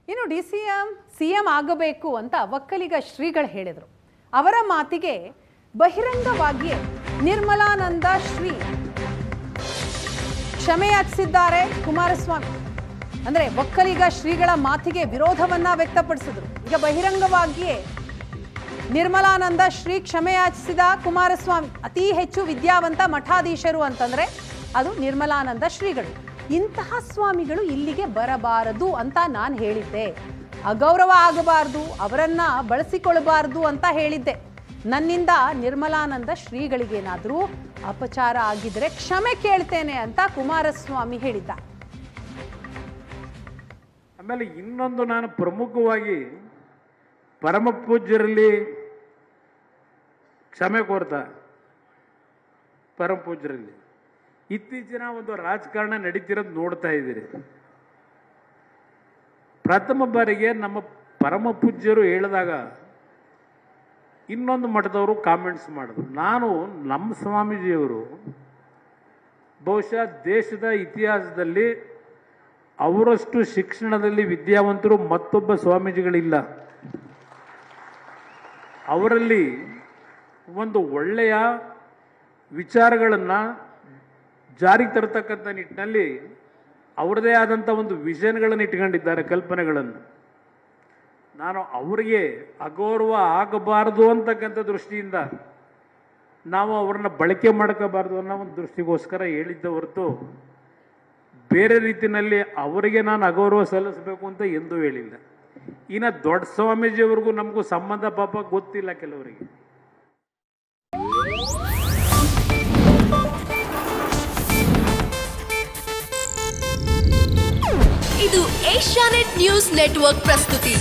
ಇನ್ನು ಸಿಎಂ ಆಗಬೇಕು ಅಂತ ಒಕ್ಕಲಿಗ ಶ್ರೀಗಳು ಹೇಳಿದರು. ಅವರ ಮಾತಿಗೆ ಬಹಿರಂಗವಾಗಿಯೇ ನಿರ್ಮಲಾನಂದ ಶ್ರೀ ಕ್ಷಮೆಯಾಚಿಸಿದ್ದಾರೆ ಕುಮಾರಸ್ವಾಮಿ. ಅಂದರೆ ಒಕ್ಕಲಿಗ ಶ್ರೀಗಳ ಮಾತಿಗೆ ವಿರೋಧವನ್ನ ವ್ಯಕ್ತಪಡಿಸಿದ್ರು. ಈಗ ಬಹಿರಂಗವಾಗಿಯೇ ನಿರ್ಮಲಾನಂದ ಶ್ರೀ ಕ್ಷಮೆಯಾಚಿಸಿದ ಕುಮಾರಸ್ವಾಮಿ. ಅತಿ ಹೆಚ್ಚು ವಿದ್ಯಾವಂತ ಮಠಾಧೀಶರು ಅಂತಂದ್ರೆ ಅದು ನಿರ್ಮಲಾನಂದ ಶ್ರೀಗಳು. ಇಂತಹ ಸ್ವಾಮಿಗಳು ಇಲ್ಲಿಗೆ ಬರಬಾರದು ಅಂತ ನಾನು ಹೇಳಿದ್ದೆ. ಅಗೌರವ ಆಗಬಾರ್ದು, ಅವರನ್ನ ಬಳಸಿಕೊಳ್ಳಬಾರ್ದು ಅಂತ ಹೇಳಿದ್ದೆ. ನನ್ನಿಂದ ನಿರ್ಮಲಾನಂದ ಶ್ರೀಗಳಿಗೇನಾದರೂ ಅಪಚಾರ ಆಗಿದ್ರೆ ಕ್ಷಮೆ ಕೇಳ್ತೇನೆ ಅಂತ ಕುಮಾರಸ್ವಾಮಿ ಹೇಳಿದ್ದ. ಆಮೇಲೆ ಇನ್ನೊಂದು, ನಾನು ಪ್ರಮುಖವಾಗಿ ಪರಮ ಪೂಜ್ಯರಲ್ಲಿ ಕ್ಷಮೆ ಕೋರ್ತಾ, ಪರಮ ಪೂಜ್ಯರಲ್ಲಿ ಇತ್ತೀಚಿನ ಒಂದು ರಾಜಕಾರಣ ನಡೀತಿರೋದು ನೋಡ್ತಾ ಇದ್ದೀರಿ. ಪ್ರಥಮ ಬಾರಿಗೆ ನಮ್ಮ ಪರಮ ಪೂಜ್ಯರು ಹೇಳಿದಾಗ ಇನ್ನೊಂದು ಮಠದವರು ಕಾಮೆಂಟ್ಸ್ ಮಾಡಿದ್ರು. ನಮ್ಮ ಸ್ವಾಮೀಜಿಯವರು ಬಹುಶಃ ದೇಶದ ಇತಿಹಾಸದಲ್ಲಿ ಅವರಷ್ಟು ಶಿಕ್ಷಣದಲ್ಲಿ ವಿದ್ಯಾವಂತರು ಮತ್ತೊಬ್ಬ ಸ್ವಾಮೀಜಿಗಳಿಲ್ಲ. ಅವರಲ್ಲಿ ಒಂದು ಒಳ್ಳೆಯ ವಿಚಾರಗಳನ್ನು ಜಾರಿಗೆ ತರತಕ್ಕಂಥ ನಿಟ್ಟಿನಲ್ಲಿ ಅವರದೇ ಆದಂಥ ಒಂದು ವಿಷನ್ಗಳನ್ನು ಇಟ್ಕೊಂಡಿದ್ದಾರೆ, ಕಲ್ಪನೆಗಳನ್ನು. ನಾನು ಅವರಿಗೆ ಅಗೌರವ ಆಗಬಾರದು ಅಂತಕ್ಕಂಥ ದೃಷ್ಟಿಯಿಂದ ನಾವು ಅವ್ರನ್ನ ಬಳಕೆ ಮಾಡ್ಕೋಬಾರ್ದು ಅನ್ನೋ ಒಂದು ದೃಷ್ಟಿಗೋಸ್ಕರ ಹೇಳಿದ್ದ ಹೊರತು ಬೇರೆ ರೀತಿಯಲ್ಲಿ ಅವರಿಗೆ ನಾನು ಅಗೌರವ ಸಲ್ಲಿಸಬೇಕು ಅಂತ ಎಂದೂ ಹೇಳಿಲ್ಲ. ಇನ್ನು ದೊಡ್ಡ ಸ್ವಾಮೀಜಿಯವ್ರಿಗೂ ನಮಗೂ ಸಂಬಂಧ ಪಾಪ ಗೊತ್ತಿಲ್ಲ ಕೆಲವರಿಗೆ. ಇದು ಏಷ್ಯಾನೆಟ್ ನ್ಯೂಸ್ ನೆಟ್ವರ್ಕ್ ಪ್ರಸ್ತುತಿ.